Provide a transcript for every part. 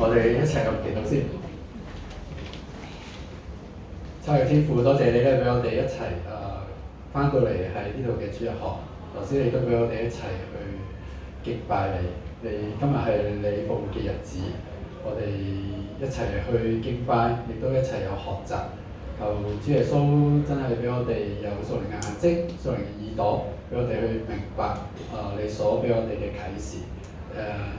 我哋一齊咁祈禱先。親愛嘅天父，多謝你咧，俾我哋一齊翻到嚟喺呢度嘅主日學。頭先你都俾我哋一齊去敬拜你。你今日係你復活嘅日子，我哋一齊去敬拜，亦都一齊有學習。求主耶穌真係俾我哋有屬靈嘅眼睛、屬靈嘅耳朵，俾我哋去明白你所俾我哋嘅啟示。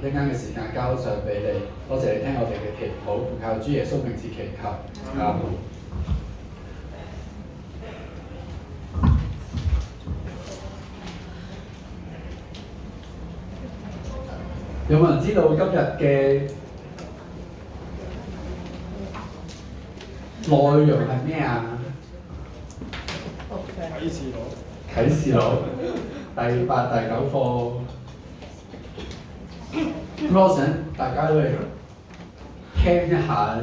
一陣間嘅時間交上俾你，多謝你聽我哋嘅祈禱，靠主耶穌名字祈求，阿門。有冇人知道今日嘅內容係咩啊？啟示錄第8、第9課。咁我想大家都去聽一下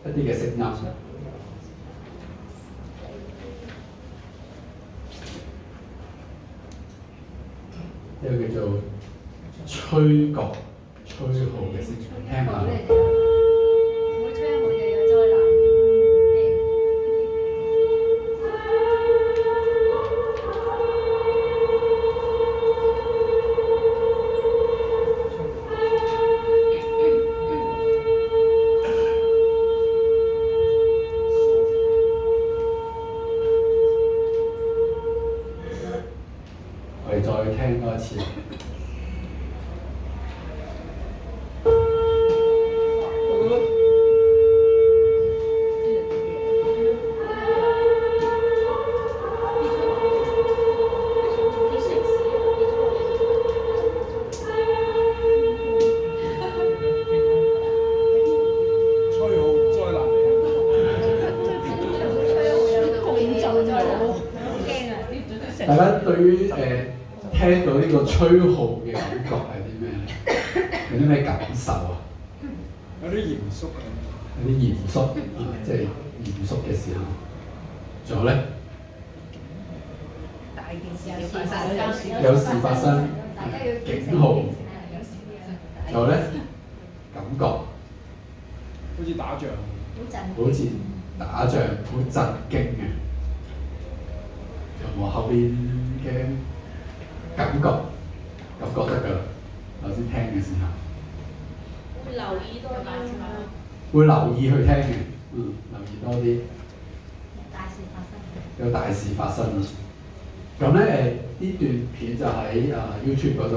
一啲嘅聲音。呢個叫做吹角、吹號嘅聲音，聽下。每吹一號就有災難。我哋再聽多一次。大家對於聽到呢個吹號嘅感覺係啲咩咧？有啲咩感受啊？有啲嚴肅啊！有啲嚴肅即係嚴肅嘅時候。仲有咧？大件事有事發生，有事發生，警號。仲有咧？感覺。好似打仗。好似打仗，好震驚嘅。有冇後邊嘅感覺得㗎啦？頭先聽嘅時候，會留意多啲，會留意去聽嘅，留意多啲。大事發生。有大事發生啊！咁咧呢段片就喺YouTube 嗰度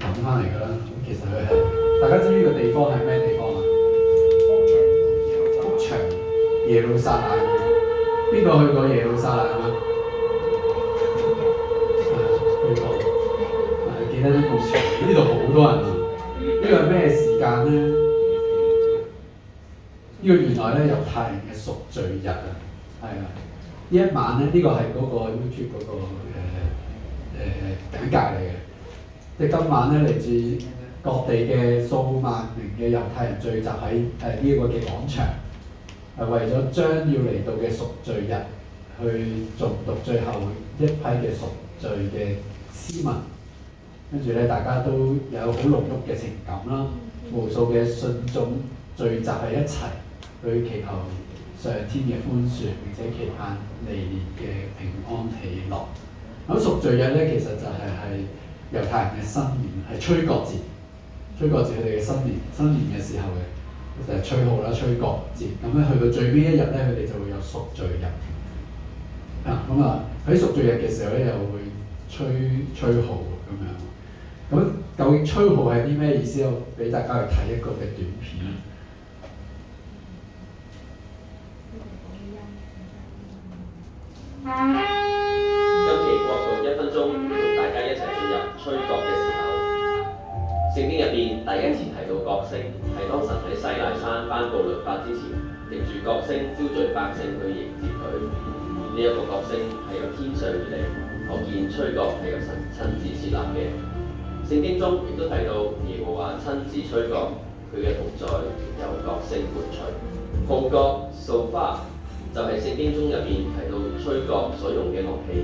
揾翻嚟㗎啦。咁其實佢係大家知唔知個地方係咩地方啊？屋牆，耶路撒冷。邊個去過耶路撒冷啊？去過。記得呢埲牆，呢度好多人啊！呢個係咩時間咧？呢個原來咧猶太人嘅贖罪日啊，係啊！呢一晚咧，呢個係嗰個 YouTube 嗰個簡介嚟嘅。即係今晚咧，嚟自各地嘅數萬名嘅猶太人聚集喺呢一個嘅廣場。係為咗將要嚟到嘅贖罪日，去誦讀最後一批嘅贖罪嘅詩文，跟住咧大家都有好濃郁嘅情感啦，無數嘅信眾聚集喺一齊，去祈求上天嘅寬恕，並且期盼嚟年嘅平安喜樂。咁贖罪日咧，其實就係猶太人嘅新年，係吹角節，吹角節佢哋嘅新年嘅時候嘅。就係吹號啦、吹角節，咁咧去到最尾一日咧，佢哋就會有贖罪日。咁喺贖罪日嘅時候咧，又會吹號咁樣。咁究竟吹號係啲咩意思？我俾大家去睇一個嘅短片。今期國度1分鐘，同大家一齊進入吹角嘅時候。聖經入邊第一次提到角聲，係當神喺西奈山頒布律法之前，藉住角聲招聚百姓去迎接佢。呢一個角聲係由天上而嚟，可見吹角係由神親自設立嘅。聖經中亦都提到耶和華親自吹角，佢嘅同在由角聲伴隨。號角 shofar 就係聖經中入邊提到吹角所用嘅樂器，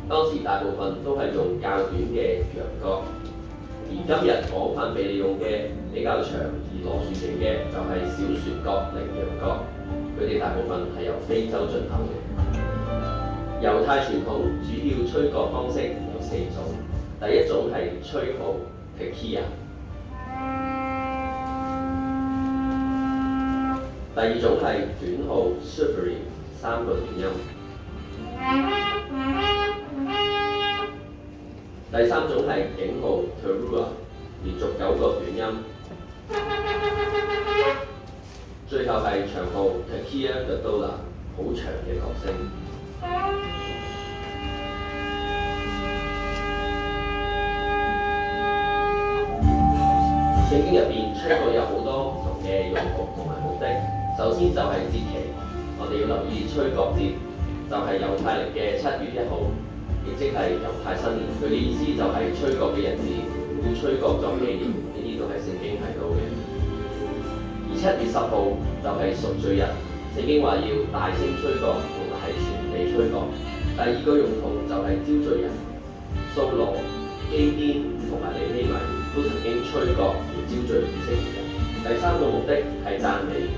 當時大部分都係用較短嘅羊角。而今日廣泛被利用嘅比較長而螺旋形嘅就係小旋角羚羊角，佢哋大部分係由非洲進口嘅。猶太傳統主要吹角方式有4種，第一種係吹號 Tekiya， 第二種係短號 Shufri 3個短音，第三種係警號 Teruah 連續9個短音，最後係長號 Tekiya Gedolah 好長嘅角聲。聖經入邊吹角有好多唔同嘅用途同埋目的。首先就係節期，我哋要留意吹角節，就係猶太歷嘅7月1號，亦即係猶太新年。佢嘅意思就係吹角嘅日子，要吹角作紀念。呢啲都係聖經提到嘅。而7月10號就係贖罪日，聖經話要大聲吹角同埋喺全地吹角。第二個用途就係招罪人，掃羅、基甸同埋尼希米都曾經吹角而招罪以色列人。第三個目的係讚美，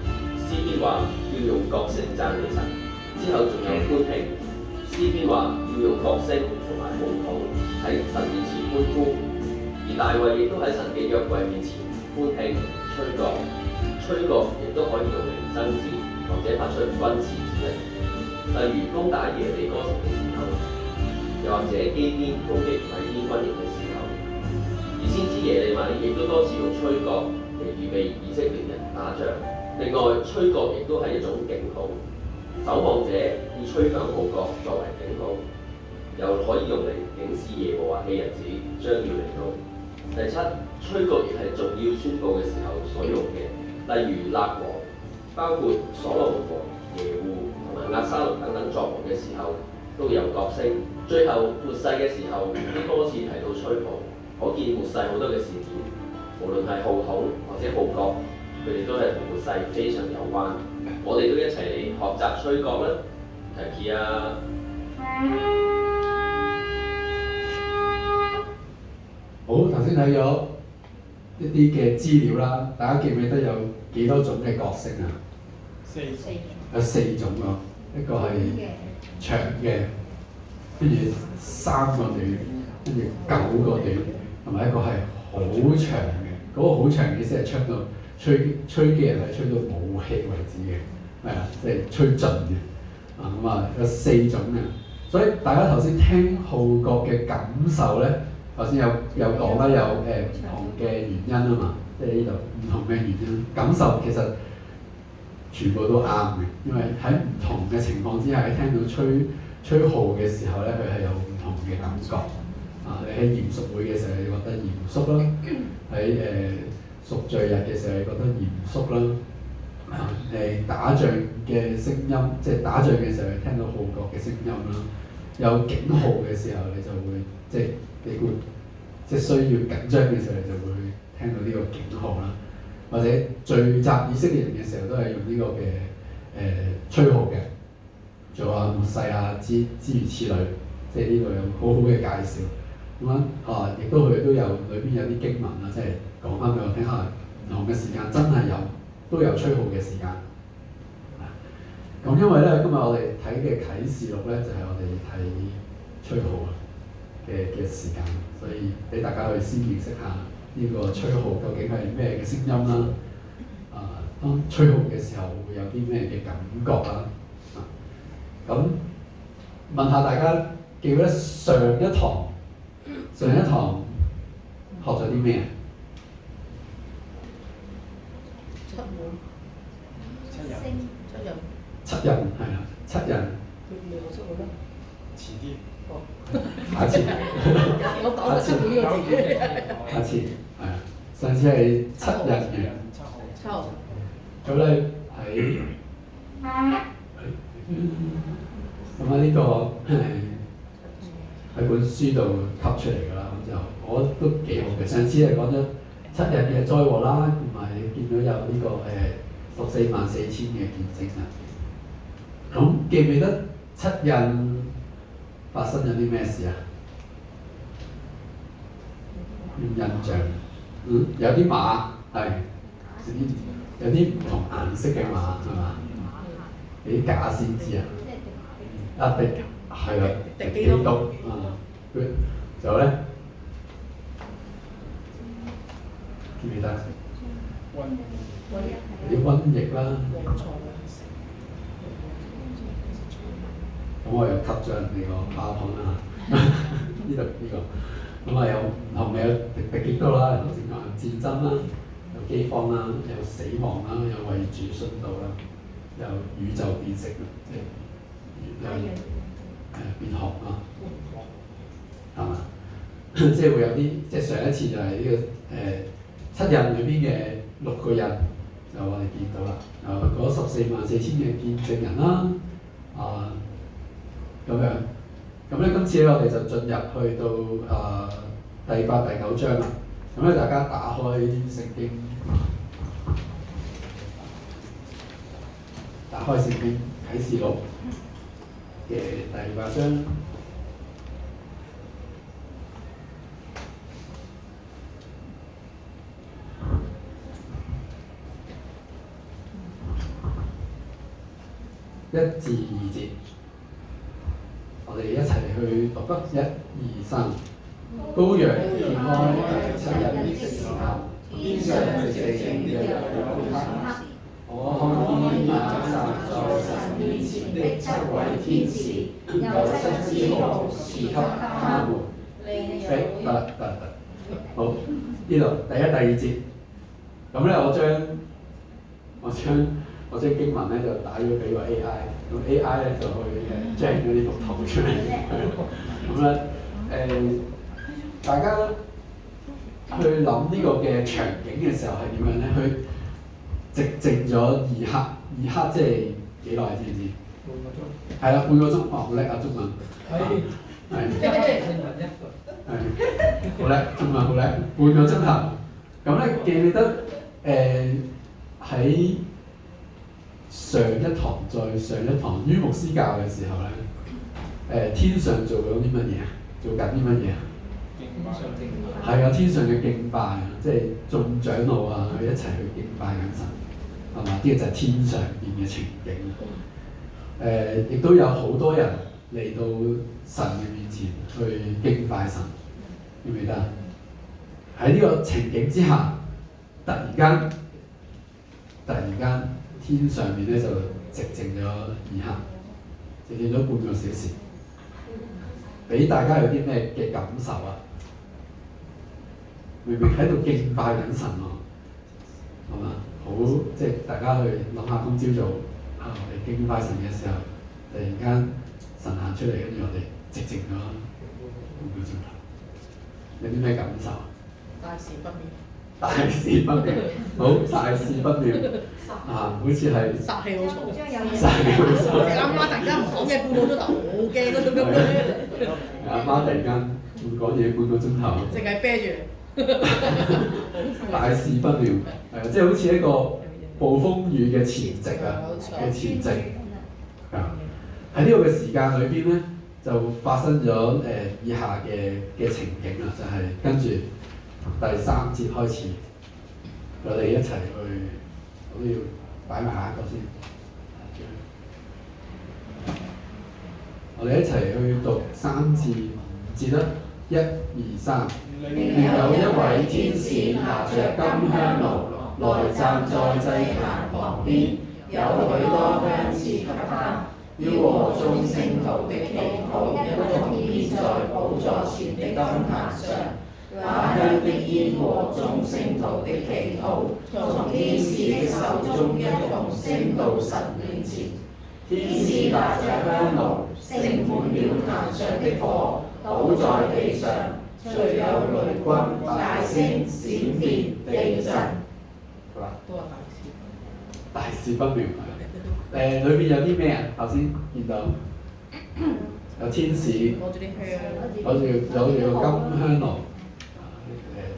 詩篇話要用角聲讚美神，之後仲有歡慶，詩篇話要用角聲同埋號筒喺神面前歡呼。而大衛亦都喺神嘅約櫃面前歡慶吹角，吹角亦都可以用嚟爭戰或者發出軍事指令，例如攻打耶利哥城嘅時候，又或者基甸攻擊米甸軍營嘅時候。而先知耶利米亦都多次用吹角嚟預備以色列人打仗。另外，吹角亦都係一種警號，守望者要吹響號角作為警號，又可以用嚟警示耶和華嘅日子將要嚟到。第七，吹角亦係重要宣佈嘅時候所用嘅，例如立王，包括所羅門王、耶戶同埋押沙龍等等作王嘅時候都有角聲。最後末世嘅時候都多次提到吹號，可見末世好多嘅事件，無論係號筒或者號角，佢哋都係同末世非常有關。我哋都一齊嚟學習吹角啦 Tekiya。好，頭先睇咗一啲嘅資料啦，大家記唔記得有幾多種嘅角聲啊？4種。有4種喎，一個係長嘅，跟住3個短，跟住9個短，同埋一個係好長嘅。嗰個好長嘅意思係吹到吹嘅人係吹到冇氣為止嘅，係啊，即係吹盡嘅。咁啊有4種嘅，所以大家頭先聽號角嘅感受咧。頭先有講啦，有唔同嘅原因啊嘛，即係呢度唔同嘅原因感受其實全部都啱嘅，因為喺唔同嘅情況之下，你聽到吹號嘅時候咧，佢係有唔同嘅感覺。你喺嚴肅會嘅時候，你覺得嚴肅啦；喺贖罪日嘅時候，你覺得嚴肅啦。打仗嘅聲音，即係打仗嘅時候，你聽到號角嘅聲音啦。有警號嘅時候，你就會即係你會即係需要緊張嘅時候，你就會聽到呢個警號啦。或者聚集以色列人嘅時候，都係用呢個嘅吹號嘅，仲有末世啊之如此類，即係呢度有好好嘅介紹。咁樣亦都佢都有裏邊有啲經文啦，即係講翻俾我聽下，唔同嘅時間真係都有吹號嘅時間。咁因為咧，今日我哋睇嘅啟示錄咧，就係我哋睇吹號嘅時間，所以俾大家去先認識下呢個吹號究竟係咩嘅聲音啦。當吹號嘅時候會有啲咩嘅感覺啦。咁問下大家記唔記得上一堂學咗啲咩？七印係啦，七印。遲啲。下次。我講得出呢個字。下次係啊，上次係七印嘅。7號。咁咧喺咁呢個喺本書度吸出嚟㗎啦，咁就我覺得都幾好嘅。上次係講咗7日嘅災禍啦，同埋你見到有呢個144000嘅見證啊。咁記唔記得七印發生咗啲咩事啊？印象，有啲馬係有啲唔同顏色嘅馬係嘛？幾假先知啊？迪係啦，迪基督啊，佢仲有咧，記唔記得？啲瘟疫啦，咁我又 cut 咗人哋個 PowerPoint 啦，呢個，咁啊有唔同嘅敵基督啦，頭先講有戰爭啦，有饑荒啦，有死亡啦，有為主殉道啦，有宇宙變色啦，即係變紅啦，係嘛？即係會有啲，即係上一次就係呢個七印裏邊嘅6個印，就我哋見到啦。嗰144000嘅見證人啦，咁樣。咁咧今次咧我哋就進入去到第8、第9章啦。咁咧大家打開聖經，啟示錄嘅第8章。1至2節，我哋一齊去讀得1、2、3。羔羊揭開第7印的時候，天上寂靜的有黑。我看見那站在神面前的7位天使，有7支號賜給他們。好，呢度第1、第2節。咁咧，我將經文咧就打咗俾個 AI，咁 AI 咧就去將嗰啲幅圖出嚟。咁咧大家去諗呢個嘅場景嘅時候係點樣咧？佢寂靜咗2刻，即係幾耐？知唔知？半個鐘。係啦，半個鐘。哇，好叻啊！中文。好叻，中文好叻，半個鐘頭。咁咧記唔記得喺上一堂再上一堂，於牧師教嘅時候咧，天上做咗啲乜嘢啊？做緊啲乜嘢啊？係啊，天上嘅敬拜啊，即係眾長老啊，佢一齊去敬拜緊神，係嘛？呢個就係天上邊嘅情景。亦都有好多人嚟到神嘅面前去敬拜神，記唔記得？喺呢個情景之下，突然間天上面咧就寂靜咗2刻，寂靜咗半個小時，俾大家有啲咩嘅感受啊？明明喺度敬拜緊神喎，係嘛？好，即係大家去諗下，今朝早我哋敬拜神嘅時候，突然間神行出嚟，跟住我哋寂靜咗半個鐘頭，有啲咩感受？大事不妙。大事不妙，好，大事不妙好似係殺氣好重，殺氣好重。阿媽突然間唔講嘢半個鐘頭，好驚嗰種咁樣。阿媽突然間唔講嘢半個鐘頭，淨係啤住。大事不妙，即係好似一個暴風雨嘅前夕喺呢個嘅時間裏邊咧，就發生咗以下嘅情景啦，就係跟住第3節開始，我哋一齊去，我都要擺埋下一個先。我哋一齊去讀3至5節啦，1、2、3。另有一位天使拿着金香爐來站在祭壇旁邊，有許多香賜給他，要和眾聖徒的祈禱一同獻在寶座前的金壇上。那香的煙和眾聖徒的祈禱，從天使的手中一同升到神面前。天使拿着香爐，盛滿了壇上的火，倒在地上，隨有雷轟、大聲、閃電、地震。好啦，都係大事。大事不妙。裏邊有啲咩啊？頭先見到有天使攞住啲香，攞住個金香爐。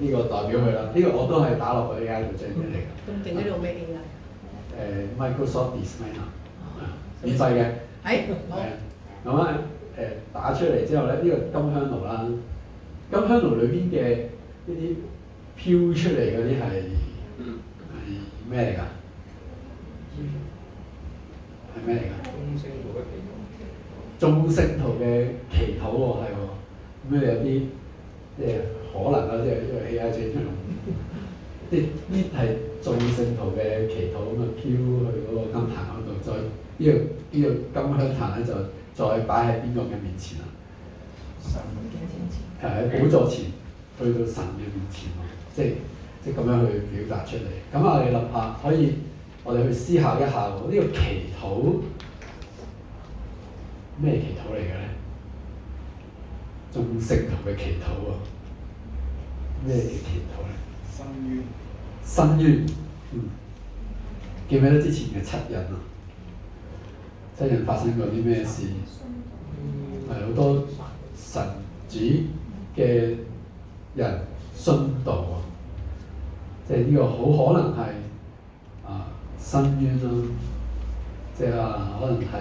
呢個代表佢啦，呢個我都係打落去 AI 度將出嚟嘅。咁勁呢度咩 AI？Microsoft Designer，免費嘅。係。咁啊打出嚟之後咧，呢個金香爐啦，金香爐裏邊嘅呢啲飄出嚟嗰啲係咩嚟㗎？係咩嚟㗎？眾聖徒嘅祈禱喎，係喎。咁有啲即係可能啦，即係因為 A.I.J. 啲呢係眾聖徒嘅祈禱，咁啊飄去嗰個金壇嗰度，再呢個金香壇咧就再擺喺邊個嘅面前啊？神喺寶座前，去到神嘅面前喎，即係咁樣去表達出嚟。咁我哋諗下，可以我哋去思考一下喎，呢個祈禱咩祈禱嚟嘅咧？眾聖徒嘅祈禱喎，咩嘅祈禱咧？申冤，記唔記得之前嘅七印啊？七印發生過啲咩事？係好多神主嘅人殉道啊！即係呢個好可能係申冤啦，即係可能係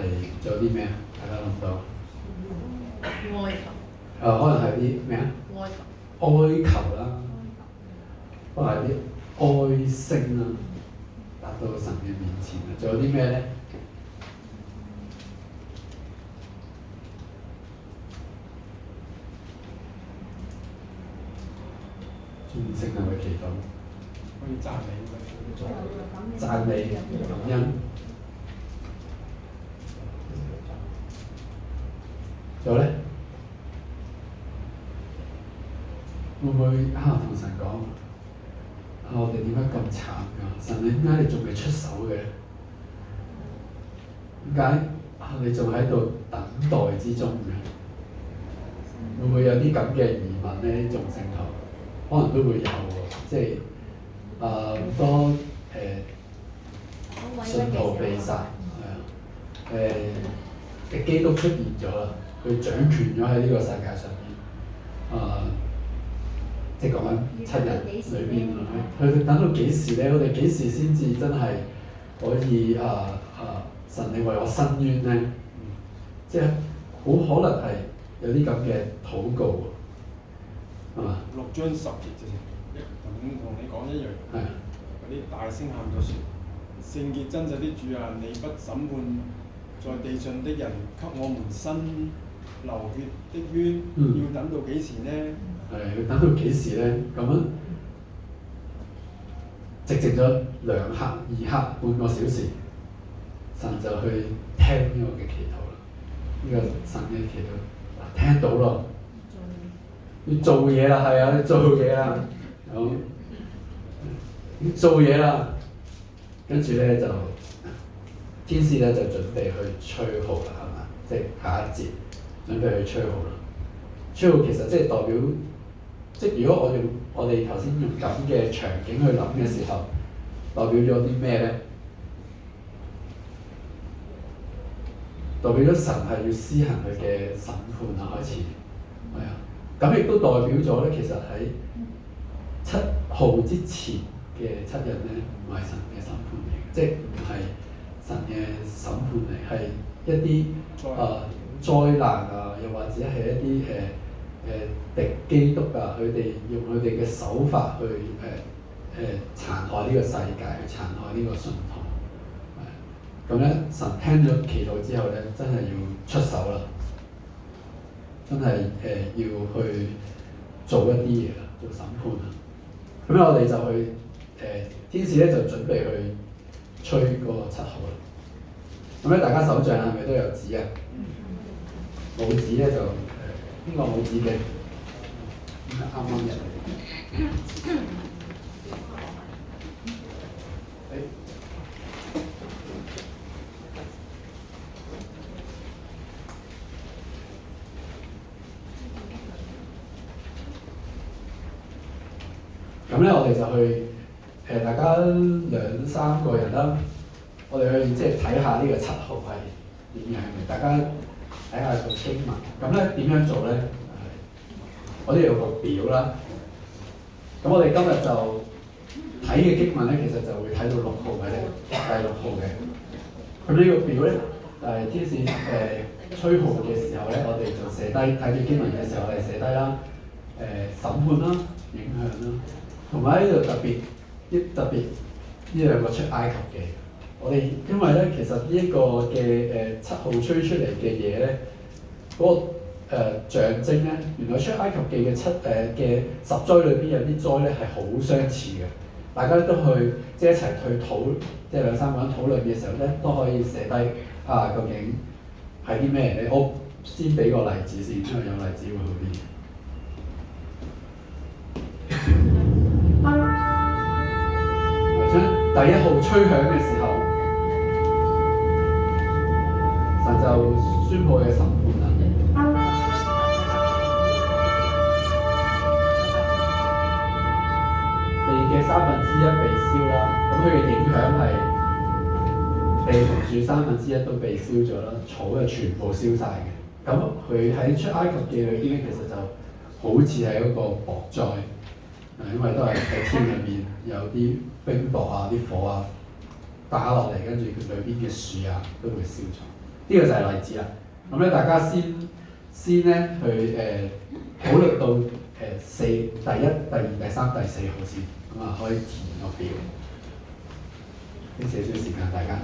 仲有啲咩啊？大家諗到？哀求。可能係啲咩啊？哀求啦，可能係啲哀聲啦，達到神嘅面前啊！仲有啲咩咧？眾聖徒嘅祈禱，可以讚美讚美感恩，仲有咧？會唔會同神講我哋點解咁慘㗎？神，你點解你仲未出手嘅？點解你仲喺度等待之中嘅？會唔會有啲咁嘅疑問咧？眾聖徒可能都會有喎，即係好多信徒被殺，係啊，嘅基督出現咗啦，佢掌權咗喺呢個世界上面，即係講緊七日裏邊，佢等到幾時咧？我哋幾時先至真係可以神你為我申冤咧？即係好可能係有啲咁嘅禱告喎，係嘛？6章10節就同你講一樣，嗰啲大聲喊咗説：聖潔真實的主啊，你不審判在地上的人，給我們伸流血的冤，要等到幾時呢？係等到幾時咧？咁樣直靜咗2刻、2刻、半個小時，神就去聽呢個嘅祈禱啦。呢個神嘅祈禱聽到咯，要做嘢啦，係啊，要做嘢啦，好，要做嘢啦。跟住咧就天使咧就準備去吹號啦，係嘛？即係下一節準備去吹號啦。吹號其實即係代表。即係如果我哋頭先用咁嘅場景去諗嘅時候，代表咗啲咩咧？代表咗神係要施行佢嘅審判啊，開始係啊。咁亦都代表咗咧，其實喺7號之前嘅7日咧，唔係神嘅審判嚟嘅，即係唔係神嘅審判嚟，係一啲災難啊，又或者係一啲敵基督啊，佢哋用佢哋嘅手法去殘害呢個世界，去殘害呢個信徒。咁咧，神聽咗祈禱之後咧，真係要出手啦，真係要去做一啲嘢啦，做審判啦。咁咧，我哋就去天使咧就準備去吹嗰個7號啦。咁咧，大家手上係咪都有紙啊？冇紙咧就邊個冇紙嘅？啱啱入嚟。咁咧，我哋就去大家2-3個人啦，我哋去即係睇下呢個7號係點樣嘅，大家睇下個經文。咁咧點樣做咧？我哋有個表啦。咁我哋今日就睇嘅經文咧，其實就會睇到6號嘅咧，第6號嘅。咁呢個表咧，天使吹號嘅時候咧，我哋就寫低，睇住經文嘅時候，我哋寫低啦。審判啦，影響啦。同埋呢度特別呢兩個出埃及記，我哋因為咧其實呢一個嘅7號吹出嚟嘅嘢咧，嗰、個象徵咧，原來出埃及記嘅嘅10災裏邊有啲災咧係好相似嘅，大家都去即係一齊去討，即係2、3個人討論嘅時候咧，都可以寫低究竟係啲咩咧？我先俾個例子先，因為有例子會好啲。第1號吹響嘅時候，神就宣佈嘅審判啦。地嘅1/3被燒啦，咁佢嘅影響係地同樹1/3都被燒咗啦，草就全部燒晒嘅。咁佢喺出埃及記裏邊咧，其實就好似係一個雹災，因為都係喺天裏面有啲冰雹啊、啲火啊打落嚟，跟住佢裏邊嘅樹啊都會燒咗。呢、個就係例子啦。咁咧，大家先咧去討論到第1、第2、第3、第4號先，咁啊可以填個表，俾少少時間大家。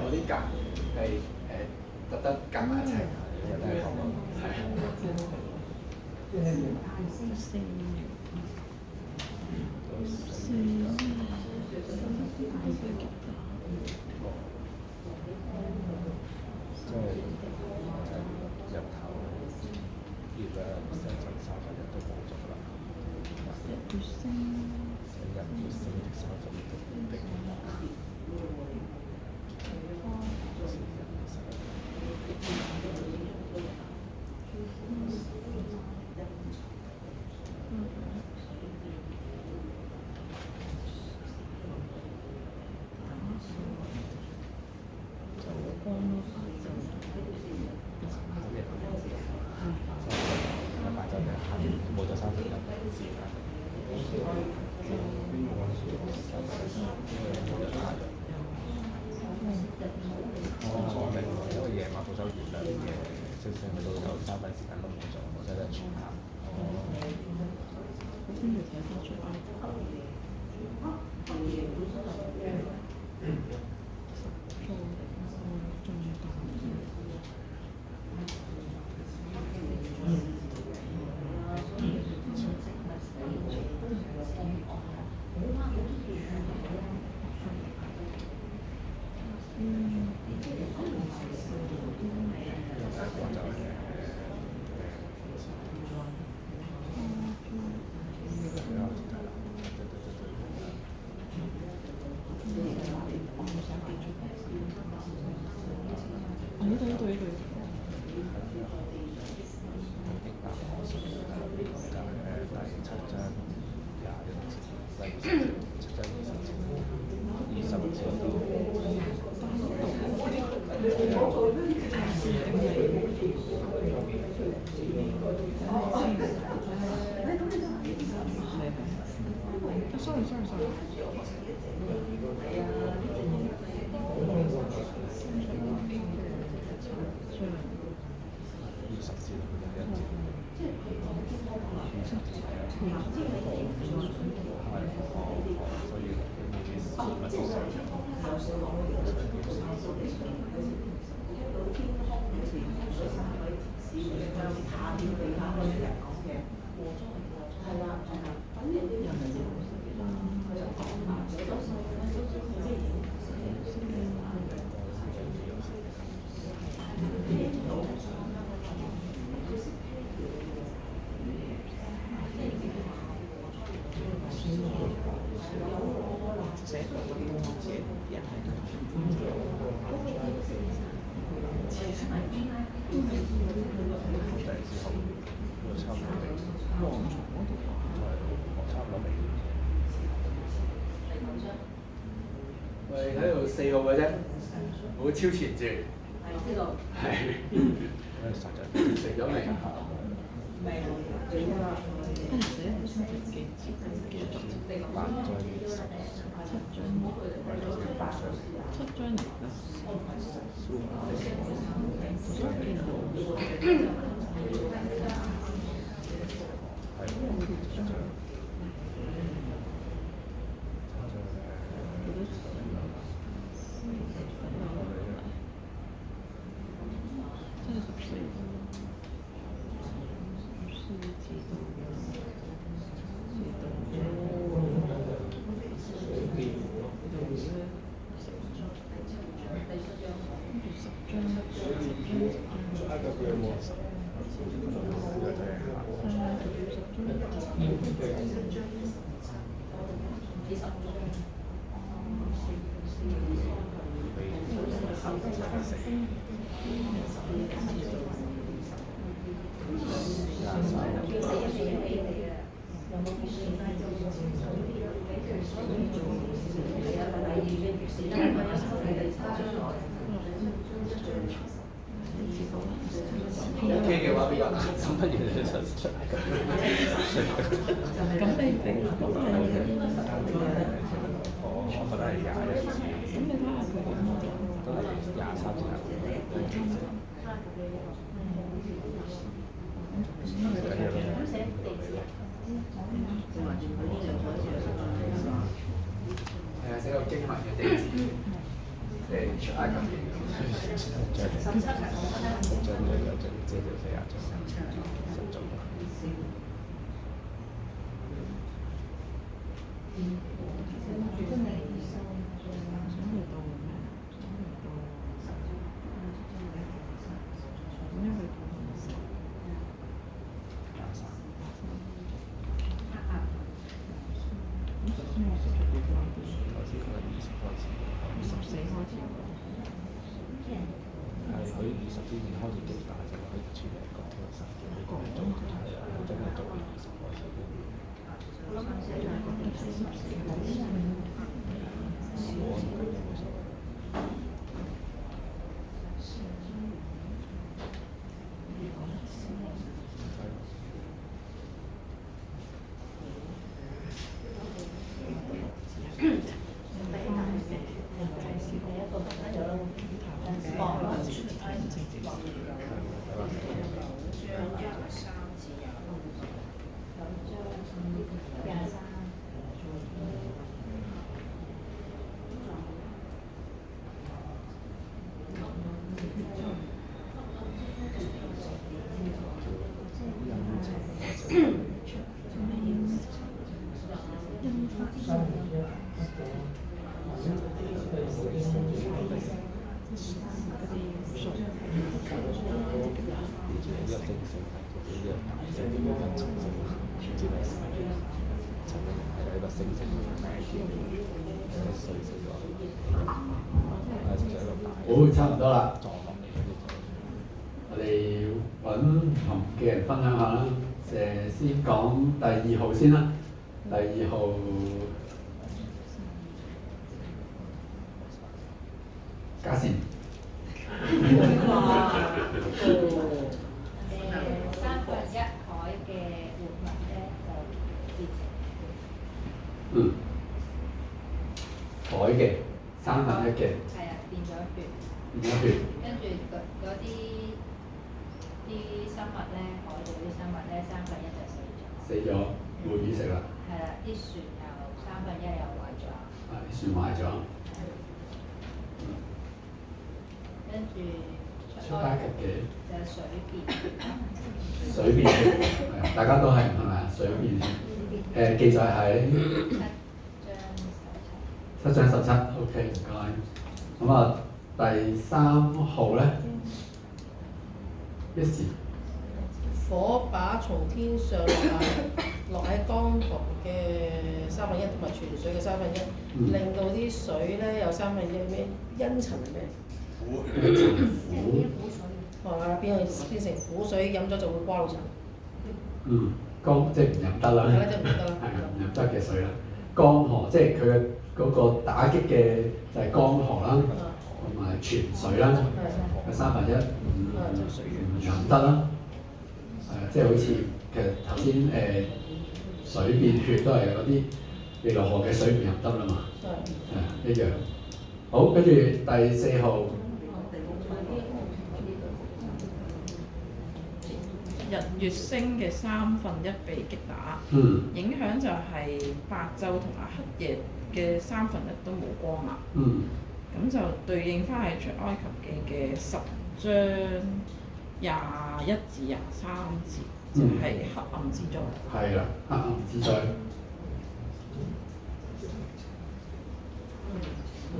我啲夾係特登夾埋一齊，跟住睇翻出埃及。我哋喺度4號嘅啫，冇超前住。係。食咗未？OK 嘅話比較難，咁不如你就出嚟咁。咁你我覺得係21次。咁你睇下佢都係23次。係啊，寫個經文嘅地址，出埃及記。好，差唔多啦。我哋揾唔同嘅人分享下啦。先講第2號先啦。第2號嘉善。1/3海嘅活物咧就變成海嘅1/3嘅係啊，變咗血，變咗血。跟住嗰啲生物咧，海度啲生物咧1/3就死咗。死咗，冇魚食啦。係啦，啲船又1/3又壞咗。啲船壞咗。跟住出埃及嘅就係水變血。水變血，係大家都係咪啊？水變血。記載係7章17。OK，唔該。咁啊，第3號咧，一時火把從天上落喺江河嘅1/3同埋泉水嘅1/3，令到啲水咧有1/3咩？茵蔯係咩？苦係嘛？變成苦水，飲咗就會瓜老陳。即係唔飲得啦。係啦，就唔得啦。係唔飲得嘅水啦。江河即係佢嘅嗰個打擊嘅就係江河啦，同埋泉水啦，有1/3唔飲得啦。即係好似其實頭先水變血都係嗰啲尼羅河嘅水唔飲得啦嘛，一樣。好，跟住第4號。日月星嘅1/3被擊打，影響就係白晝同埋黑夜嘅1/3都冇光啦。咁就對應翻係出埃及記嘅10章21至23節，就係黑暗之災。係啦，黑暗之災。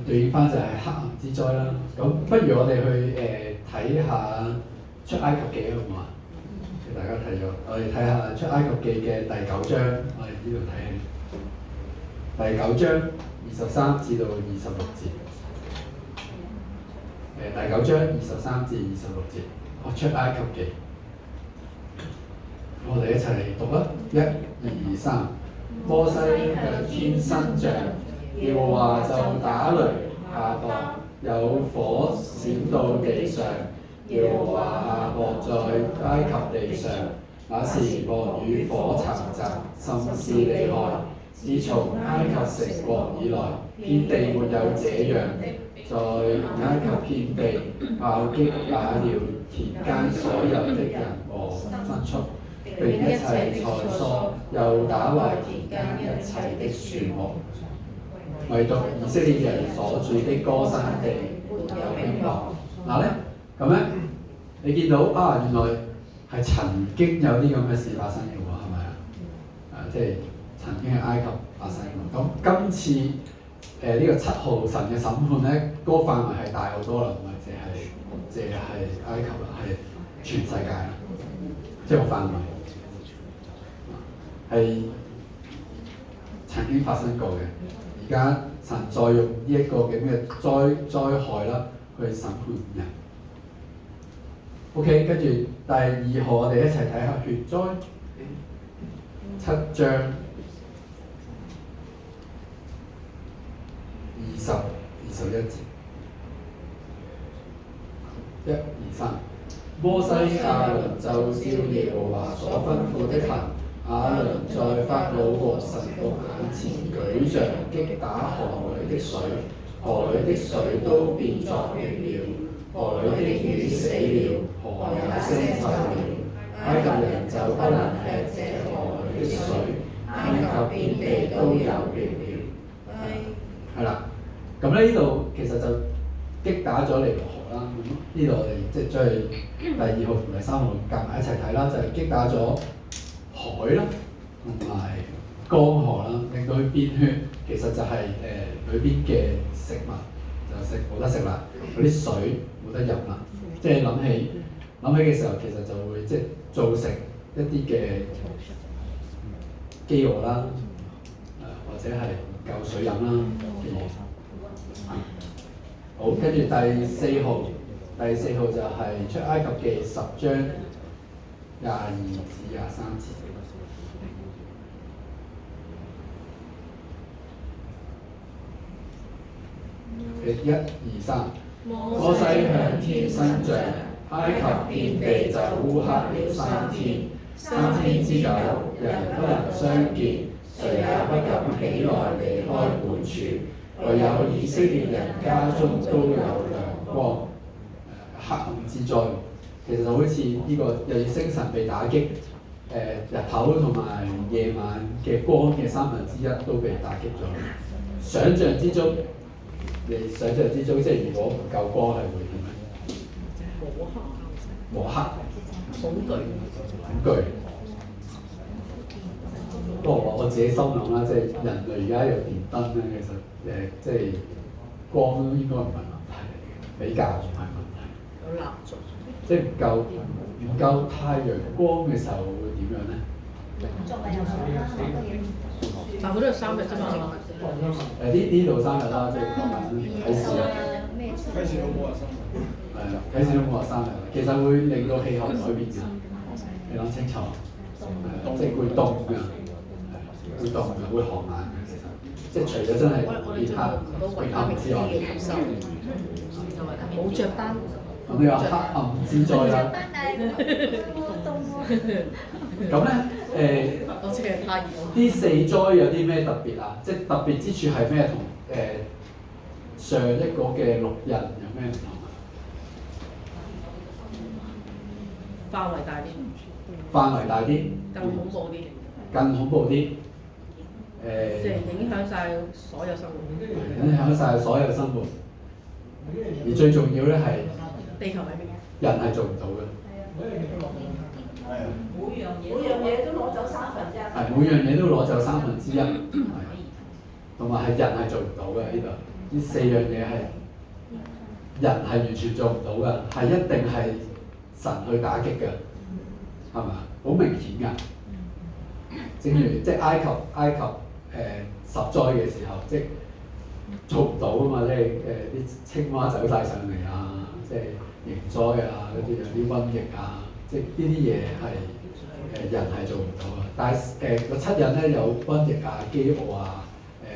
對應翻就係黑暗之災啦。咁不如我哋去睇下出埃及記好唔好啊？大家睇咗，我哋睇下出埃及記嘅第9章，我哋呢度睇起。第9章23至到26節。第9章23至26節，出埃及記。我哋一齊嚟讀啦，1、2、3。摩西向天伸杖，耶和華就打雷下降，有火閃到地上。耶和華下雹在埃及地上，那時雹與火摻雜，甚是厲害。自從埃及成國以來，遍地沒有這樣的，在埃及遍地爆擊打了田間所有的人和牲畜，並一切菜蔬，又打壞田間一切的樹木，唯獨以色列人所住的歌珊地沒有冰雹。嗱咧，咁咧，你見到原來係曾經有啲咁嘅事發生嘅喎，係咪啊？即係曾經喺埃及發生嘅。咁今次呢個7號神嘅審判咧，嗰個範圍係大好多啦，唔係淨係埃及啦，係全世界啦，即係個範圍係曾經發生過嘅。而家神再用呢一個咁嘅災害啦，去審判人。OK， 跟住第2號，我哋一齊睇下血災7章20、21節。1、2、3。摩西亞倫就照耶和華所吩咐的行。亞倫在法老和臣僕眼前舉杖擊打河裏的水，河裏的水都變作血了，河裏的魚死了，河也腥臭了。埃及人就不能吃這河裏的水，埃及遍地都有血了。係啦，咁咧呢度其實就擊打咗尼羅河啦。咁呢度我哋即係將第2號同第3號夾埋一齊睇啦，就係擊打咗海啦，同埋江河啦，令到佢變血，其實就係裏邊嘅食物就冇得食啦，嗰啲水冇得飲啦。即係諗起嘅時候，其實就會即係造成一啲嘅飢餓啦，或者係唔夠水飲啦嘅嘢。好，跟住第四號就係出埃及記10章22至23節。1、2、3，摩西向天伸杖，埃及遍地就烏黑了3天。3天之久，人不能相見，誰也不敢起來離開本處。唯有以色列人家中都有亮光。黑暗之災，其實就好似呢個日月星辰被打擊，日頭同埋夜晚嘅光嘅1/3都被打擊咗。想像之中，即係如果唔夠光係會點樣？摸黑。恐懼。不過我自己心諗啦，即係人類而家有電燈咧，其實即係光應該唔係問題嚟嘅，比較唔係問題。有蠟燭。即係唔夠太陽光嘅時候會點樣咧？但佢都係3日啫嘛。呢度3日啦，即係講緊啟示啦。啟示錄冇話3日。係啊，啟示錄冇話3日，其實會令到氣候改變㗎。你諗清楚，即係會凍㗎，會凍㗎，會寒冷㗎。其實即係除咗真係變黑之外，冇着單。咁你話黑暗之災啦。咁咧我知係太熱。呢4災有啲咩特別啊？即係特別之處係咩？同上一個嘅6日有咩唔同啊？範圍大啲。更恐怖啲。即係影響晒所有生活。影響晒所有生活。而最重要咧係地球係咩？人係做唔到嘅。每樣嘢都攞走1/3。係每樣嘢都攞走1/3，同埋係人係做唔到嘅呢度。呢4樣嘢係人係完全做唔到嘅，係一定係神去打擊嘅，係咪？好明顯㗎。正如即係埃及10災嘅時候，即係做唔到啊嘛，即係啲青蛙走晒上嚟啊，即係蠅災啊，嗰啲有啲瘟疫啊，即係呢啲嘢係人係做唔到啊。但係個7日咧有瘟疫啊、飢餓啊。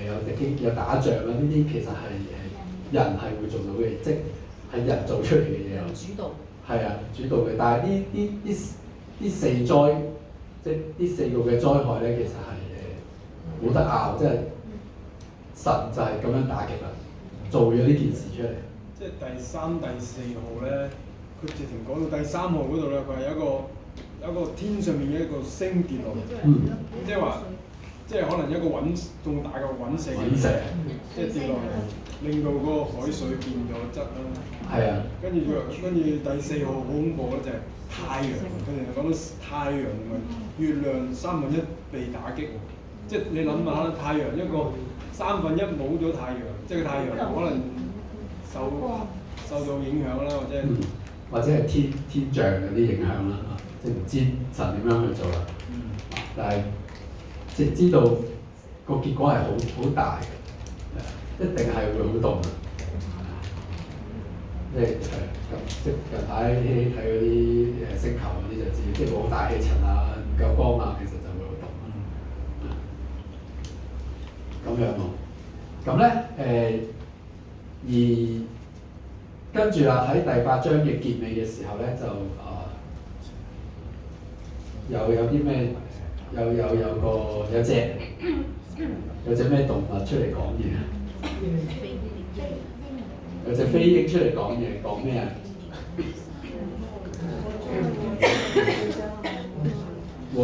有打仗啊！呢啲其實係人係會做到嘅，即係人做出嚟嘅嘢。主導。係啊，主導嘅。但係呢4災，即係呢4個嘅災害咧，其實係冇得拗，即係神就係咁樣打擊啦，做咗呢件事出嚟。即係第3、第4號咧，佢直情講到第3號嗰度咧，佢係有一個天上面嘅一個星跌落嚟，即係話。即係可能一個仲大嘅隕石，即係跌落嚟，令到嗰個海水變咗質啦。係啊。跟住第4號好恐怖咧，就係太陽。佢哋講到太陽同埋月亮1/3被打擊喎。即係你諗下，太陽一個1/3冇咗太陽，即係太陽可能受到影響啦，或者係天象嗰啲影響啦，即係唔知神點樣去做啦。但係。即係知道個結果係好大嘅，一定係會好凍嘅。即係近排睇嗰啲星球嗰啲就知，即係冇大氣層啊、唔夠光啊，其實就會好凍。咁樣喎，咁咧而跟住啦，喺第8章嘅結尾嘅時候咧，就有啲咩？有隻咩動物出嚟講嘢？有隻飛鷹出嚟講嘢，講咩啊？禍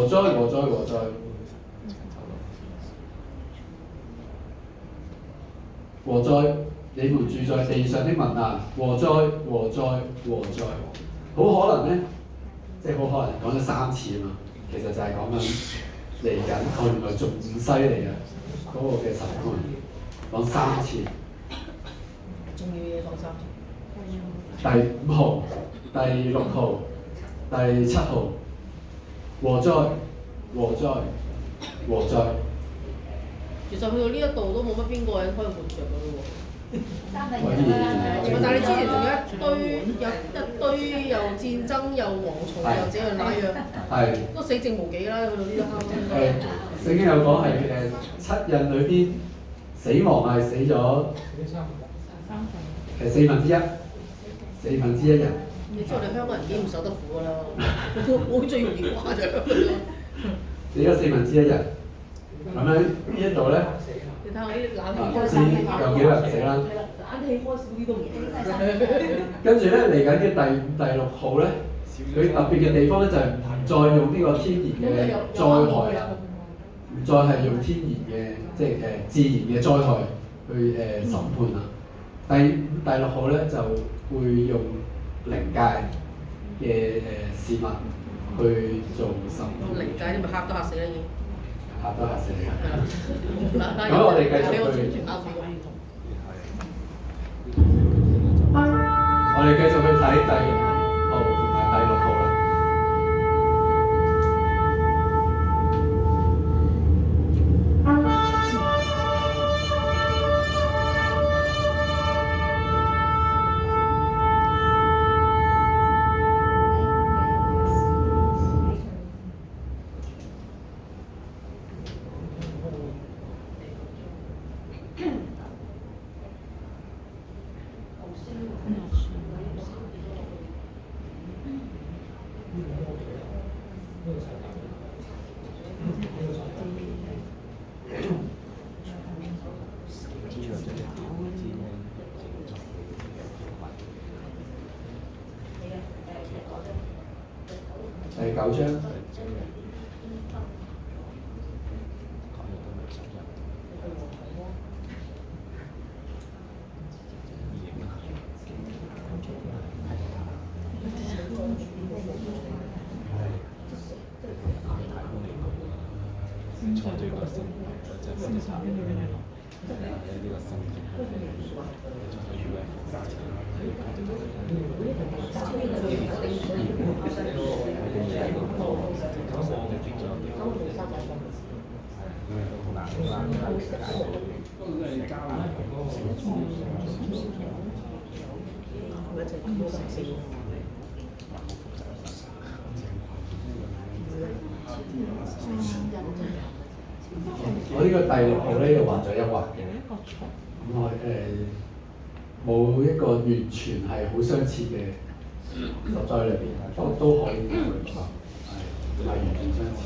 災！你們住在地上的民啊，禍災！好可能咧，即係好可能講咗3次啊嘛。其實就係講緊嚟緊，原來仲唔犀利啊！嗰個嘅審判講3次，仲要嘢講3次。第5號、第6號、第7號，禍災！禍災。其實去到呢一度都冇乜邊個人可以活着㗎咯喎。三分一啦。但係你之前仲有一堆又戰爭又蝗蟲又這樣那樣，係都死剩無幾啦，去到呢一刻。聖經有講係七印裏邊死亡係死咗四分之一人。你知道我哋香港人幾唔受得苦㗎啦，我最容易誇張㗎啦。死咗1/4人，咁喺呢一度咧，你睇下啲冷氣唔開知有幾多人死啦。冷氣開少啲都唔嘢。跟住咧嚟緊嘅第6號咧，佢特別嘅地方咧就係唔再用呢個天然嘅災害啦，唔再係用天然嘅即係自然嘅災害去審判啦。第6號咧就會用靈界嘅事物去做審判。靈界啲咪嚇都嚇死啦已經。嚇都嚇死你啦！咁咁我哋繼續去。我哋繼續去睇第5號同埋第6號啦。第9章。我呢個第6號咧，又畫咗一畫嘅，咁我冇一個完全係好相似嘅十災裏邊，都可以去畫，係唔係完全相似？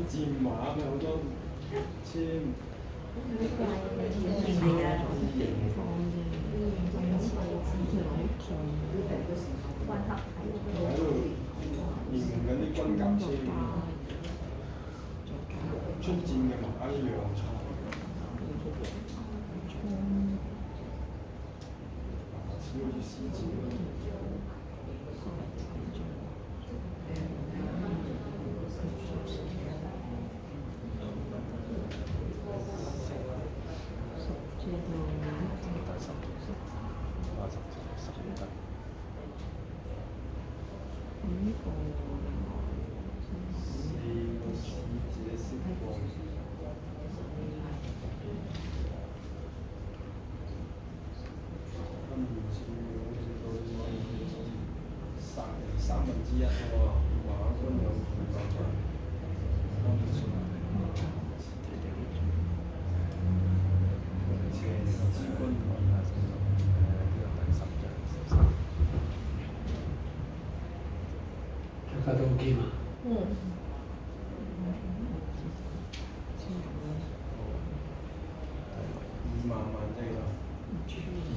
戰馬嘅好多車。喺度形容緊啲軍甲車，出戰嘅馬一樣錯。好似獅子咁。3/3喎，馬軍有200個。大家都 OK 嘛？2萬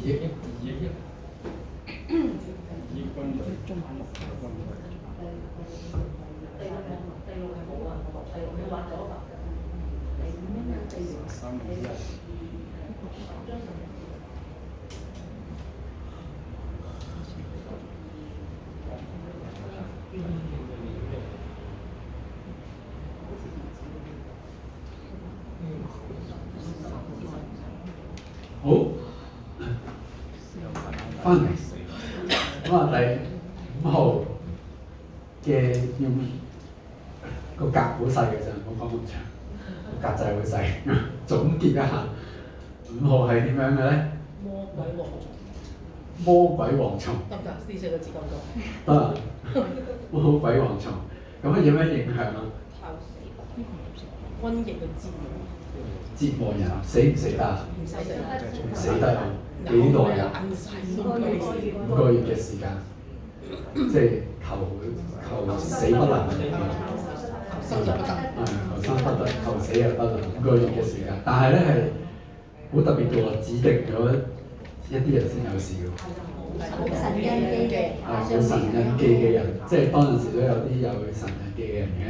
即係2億。2億軍隊。好，翻嚟咁啊，第5號嘅要個格好細嘅啫，唔好講咁長，個格仔好細。總結一下，5號係點樣嘅咧？魔鬼蝗蟲。得唔得？呢4個字夠唔夠？得啊，魔鬼蝗蟲。咁有咩影響啊？瘟疫嘅折磨人，死唔死得？唔使死。死得幾耐啊？5個月嘅時間，即係求死不能。求生就不得。求生不得，求死又不能，5個月嘅時間。但係咧係好特別嘅喎，指定咗一啲人先有事嘅喎。好神印記嘅。好神印記嘅人，即係當陣時都有啲有神印記嘅人嘅，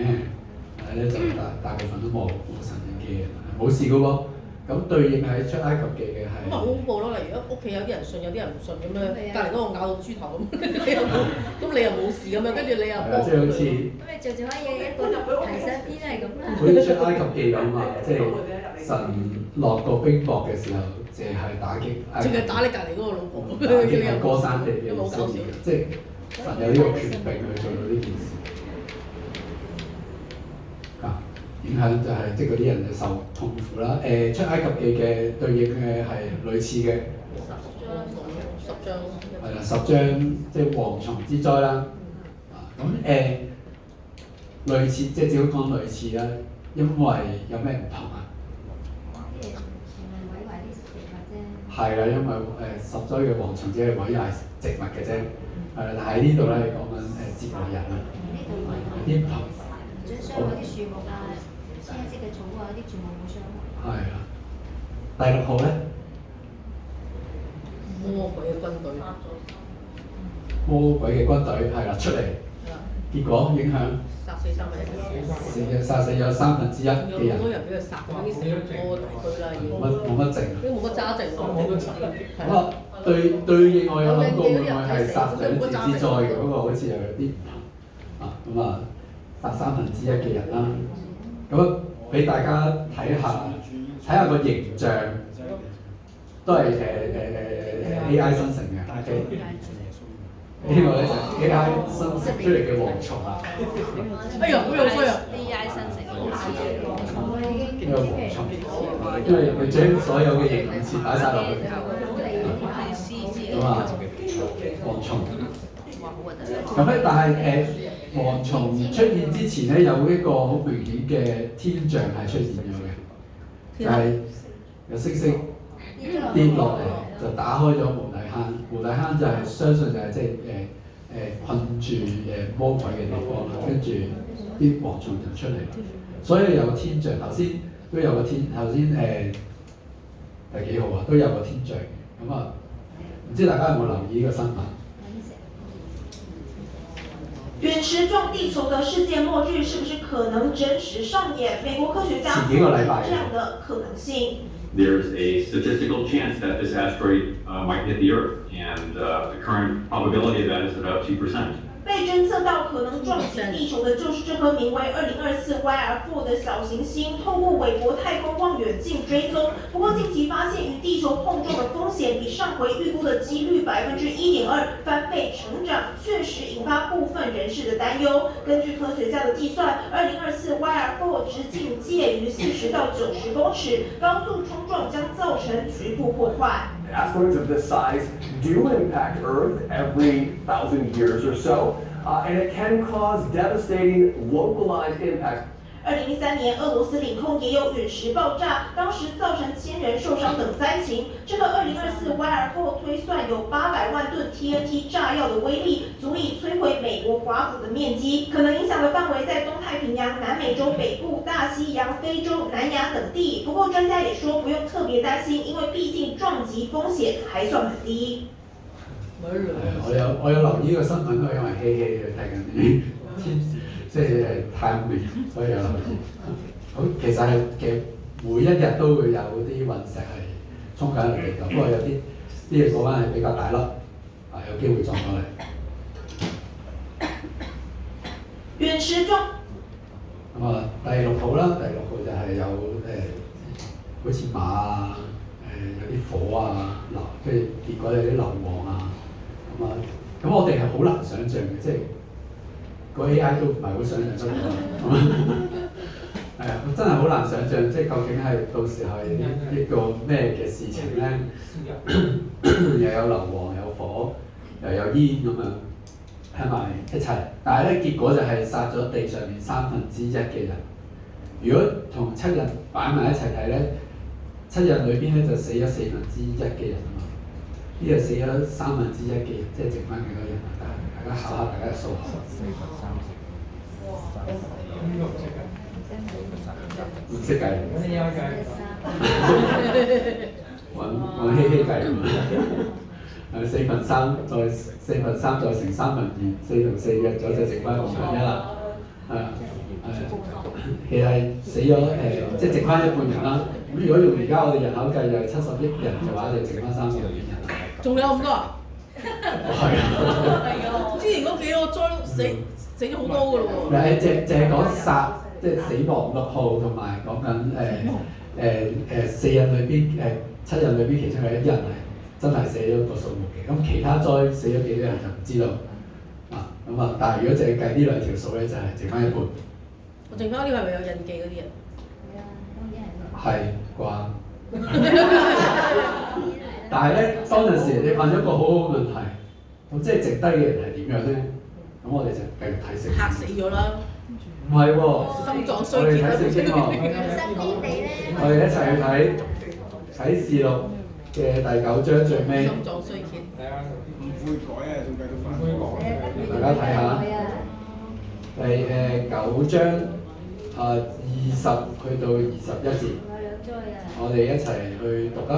但係咧就大部分都冇神印記嘅人，冇事嘅喎。咁對應喺出埃及記嘅係。咁咪好恐怖咯！例如屋企有啲人信，有啲人唔信咁樣，隔離嗰個咬到豬頭咁，咁你又冇事咁樣，跟住你又幫佢。即係好似。咁你做乜嘢一個提醒邊係咁啦？好似出埃及記咁啊，即係神落個冰雹嘅時候，淨係打擊。淨係打你隔離嗰個老婆。打擊係歌山地嘅以色列，即係神有呢個權柄去做到呢件事。影響就係即係嗰啲人就受痛苦啦。出埃及記嘅對應嘅係類似嘅10章。係啦，10章即係蝗蟲之災啦。咁類似即係只好講類似啦，因為有咩唔同啊？啲嘢毀壞啲植物啫。係啦，因為10災嘅蝗蟲只係毀壞植物嘅啫。係啦，但係呢度咧講緊折磨人啊，有啲唔同。最傷嗰啲樹木啊，青色嘅草啊，啲全部冇傷害。係啦，第6號咧，魔鬼嘅軍隊。魔鬼嘅軍隊係啦出嚟，結果影響殺死殺死咗1/3嘅人。好多人俾佢殺咗，已經成個地區啦，已經。冇乜剩。都冇乜揸剩喎。咁啊，對應我有諗過會唔會係殺兩次之災嘅嗰個好似又有啲唔同啊，咁啊殺1/3嘅人啦，咁俾大家睇下個形象，都係AI 生成嘅。呢個咧就係 AI 生成出嚟嘅蝗蟲啊！哎呀，好有衰啊 ！AI 生成呢個蝗蟲，因為佢將所有嘅形容詞擺晒落去。咁啊，蝗蟲。咁咧，但係蝗蟲出現之前咧，有一個好明顯嘅天象係出現咗嘅，就係有星星跌落嚟，就打開咗無底坑。無底坑就係相信就係即係困住魔鬼嘅地方啦，跟住啲蝗蟲就出嚟啦。所以有個天象，頭先都有個天，頭先第幾號啊？都有個天象嘅。咁啊，唔知大家有冇留意呢個新聞？陨石撞地球的世界末日是不是可能真實上演？美國科學家提出這樣的可能性。There's a statistical chance that this asteroid might hit the Earth, and the current probability of that is about 2%. 被侦測到可能撞擊地球的就是這顆名為2024 YR4 的小行星，透過韋伯太空望遠鏡追蹤。不過近期發現與地球碰撞的風險比上回預估的幾率1.2%翻倍成長，確實引發部分人士的擔憂。根據科學家的計算，2024 YR4 直徑介於40到90公尺，高速衝撞將造成局部破壞。Asteroids of this size do impact Earth every 1,000 years or so, and it can cause devastating localized impacts. 2013年，俄羅斯領空也有隕石爆炸，當時造成1000人受傷等災情。這個2024 YR4 推算有800萬噸 TNT 炸藥的威力，足以摧毀美國華府的面積，可能影響的範圍在東太平洋、南美洲北部、大西洋、非洲、南亞等地。不過專家也說不用特別擔心，因為畢竟撞擊風險還算很低。我有留意呢個新聞，因為希希去睇緊啲即係太空面，所以有留意。好，其實每一日都會有啲隕石係衝緊嚟地球，不過有啲嘢講緊係比較大粒，有機會撞到嚟。隕石撞。咁啊，第6號啦，第6號就係有好似馬啊，有啲火啊，跟住結果有啲硫磺啊，咁我哋係好難想像嘅，即係個 AI 都唔係好想像得到。係啊，真係好難想像，即係究竟係到時係一個咩嘅事情咧？又有硫磺，有火，又有煙咁樣喺埋一齊，但係咧結果就係殺咗地上面1/3嘅人。如果同7日擺埋一齊睇咧，7日裏邊咧就死咗1/4嘅人啊嘛，呢度死咗1/3嘅人，即係剩翻幾多人啊？大家考下大家嘅數學。唔識計。揾希希計4/3再乘2/3，4同4約咗就剩翻1/5啦。其實係死咗即係剩翻1半人啦。咁如果用而家我哋人口計就係70億人嘅話，就剩翻30億人。仲有咁多啊？係啊！之前嗰幾個災死咗好多㗎咯喎。淨係講殺，即係死亡6號，同埋講緊4日裏邊7日裏邊其中有1人係真係寫咗個數目嘅。咁其他災死咗幾多人就唔知道啊。咁啊，但係如果淨係計呢2條數咧，就係剩翻1半。我剩翻呢個係咪有印記嗰啲人？係啩？但係咧，當陣時你問咗個好好嘅問題，咁即係剩低嘅人係點樣咧？咁我哋就繼續睇聖經。嚇死咗啦！唔係喎，心臟衰我哋竭睇聖經喎。我哋一齊去睇啟示錄嘅第9章最尾。心臟衰竭。係啊，唔悔改啊，仲繼續犯罪。大家睇下第9章20去到21節。我哋一齊去讀啦。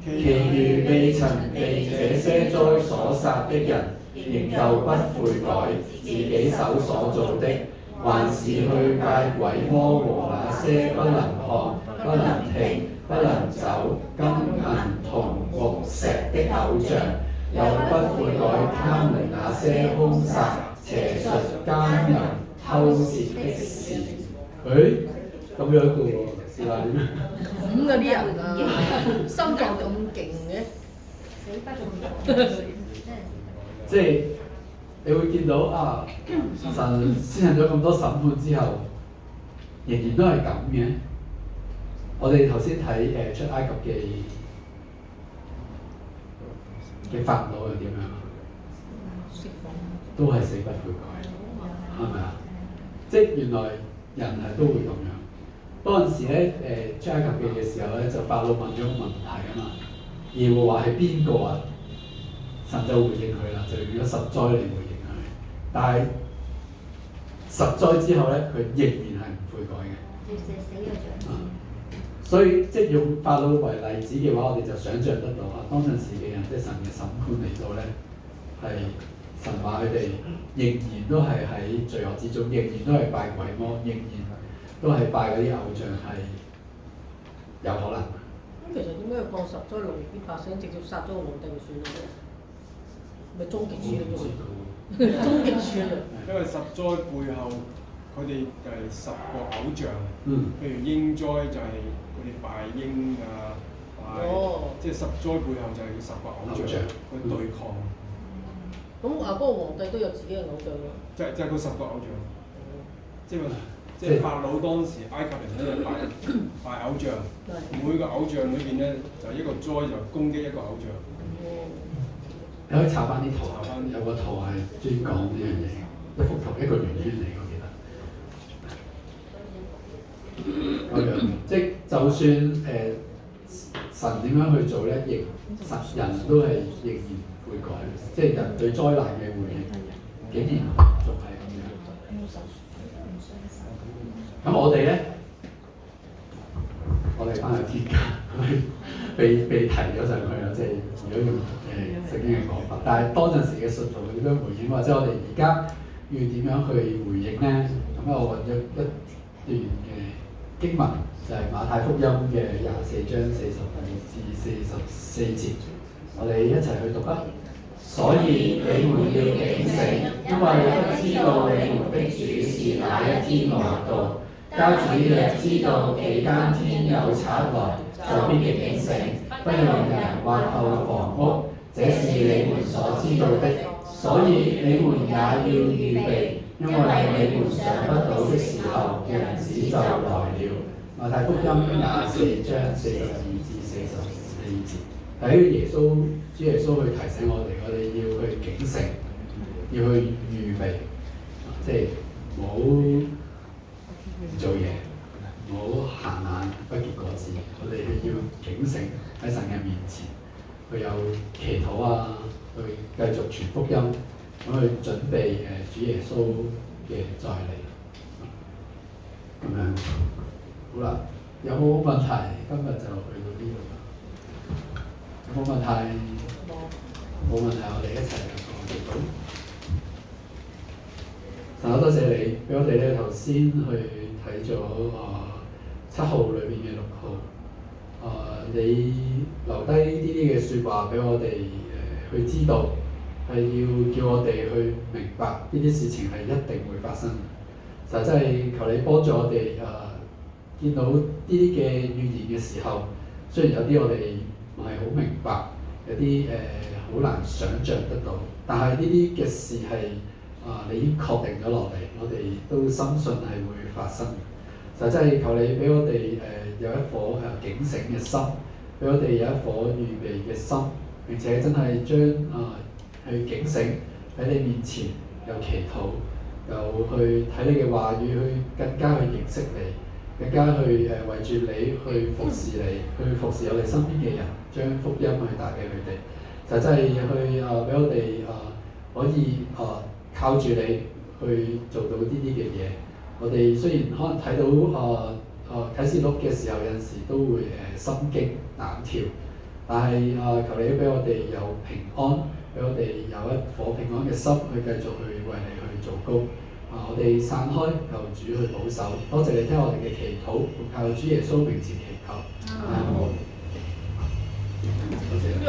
其餘未曾被這些災所殺的人，仍舊不悔改，自己手所做的，還是去拜鬼魔和那些不能看、不能聽、不能走、金銀銅木石的偶像，又不悔改他們那些兇殺、邪術、奸淫、偷竊的事。咁樣嘅喎，是啦點？咁嗰啲人啊，心臟咁勁嘅，即係你會見到啊，神施行咗咁多審判之後，仍然都係咁嘅。我哋頭先睇出埃及嘅法老係點樣？釋放。都係死不悔改，係咪啊？即係原來人係都會咁樣。嗰陣時咧，出埃及記嘅時候咧，就法老問咗個問題啊嘛，耶和華係邊個啊？神就回應佢啦，就用咗10災嚟回應佢。但係10災之後咧，佢仍然係唔悔改嘅。所以即係用法老為例子嘅話，我哋就想像得到啊，當陣時嘅人，即係神嘅審判嚟到咧，係神話佢哋仍然都係喺罪惡之中，仍然都係拜鬼魔，仍然都係拜嗰啲偶像，係有可能。咁其實點解要降10災落嚟啲百姓直接殺咗個皇帝就算啦？咪終極處理咗佢，終極處理。因為10災背後，佢哋就係10個偶像，譬如嬰災就係佢哋拜鷹啊，即係10災背後就係10個偶像去對抗。咁嗰個皇帝都有自己嘅偶像喎。就係嗰10個偶像，即係法老當時埃及人咧就拜偶像，每個偶像裏邊咧就一個災就攻擊一個偶像。你可以查翻啲圖，有個圖係專講呢樣嘢，一幅圖一個圓圈嚟，我記得。嗰樣即係就算神點樣去做咧，亦人都係仍然悔改，即係人對災難嘅回應，竟然仲係咁樣。咁我哋咧，我哋翻去天家，被提咗上去啦，即係如果用聖經嘅講法。但係當陣時嘅信徒會點樣回應，或者我哋而家要點樣去回應咧？咁我揾咗一段嘅經文，就係馬太福音嘅24章42至44節，我哋一齊去讀啊！所以你們要警醒，因為不知道你們的主是哪一天來到。家主若知道期間天有賊來，就必警醒，不用人挖透房屋，這是你們所知道的。所以你們也要預備，因為你們想不到的時候，人子就來了。馬太福音24章42至44節，喺主耶穌去提醒我哋要去警醒，要去預備，即係唔好做嘢，唔好閒眼不結果子。我哋要警醒喺神嘅面前，佢有祈禱啊，去繼續傳福音，咁去準備主耶穌嘅再嚟。咁樣好啦，有冇問題？今日就去到呢度。有冇問題？冇問題，我哋一齊講祈禱。神啊，多謝你俾我哋咧頭先去睇咗7號裏邊嘅6號，你留低呢啲嘅説話俾我哋去知道，係要叫我哋去明白呢啲事情係一定會發生。就真係求你幫助我哋見到呢啲嘅預言嘅時候，雖然有啲我哋唔係好明白，有啲好難想像得到，但係呢啲嘅事係你已經確定咗落嚟，我哋都深信係會發生。就真係求你俾我哋有一顆警醒嘅心，俾我哋有一顆預備嘅心，並且真係將去警醒喺你面前有祈禱，又去睇你嘅話語，去更加去認識你，更加去為住你去服侍你，去服侍我哋身邊嘅人，將福音去帶俾佢哋。就真係去俾我哋可以靠住你去做到呢啲嘅嘢。我哋雖然可能睇到啟示錄嘅時候，有陣時都會心驚膽跳，但係求你俾我哋有平安，俾我哋有一顆平安嘅心去繼續去為你去做工。我哋散開，求主去保守。多謝你聽我哋嘅祈禱，靠主耶穌名字祈求。阿門。多謝。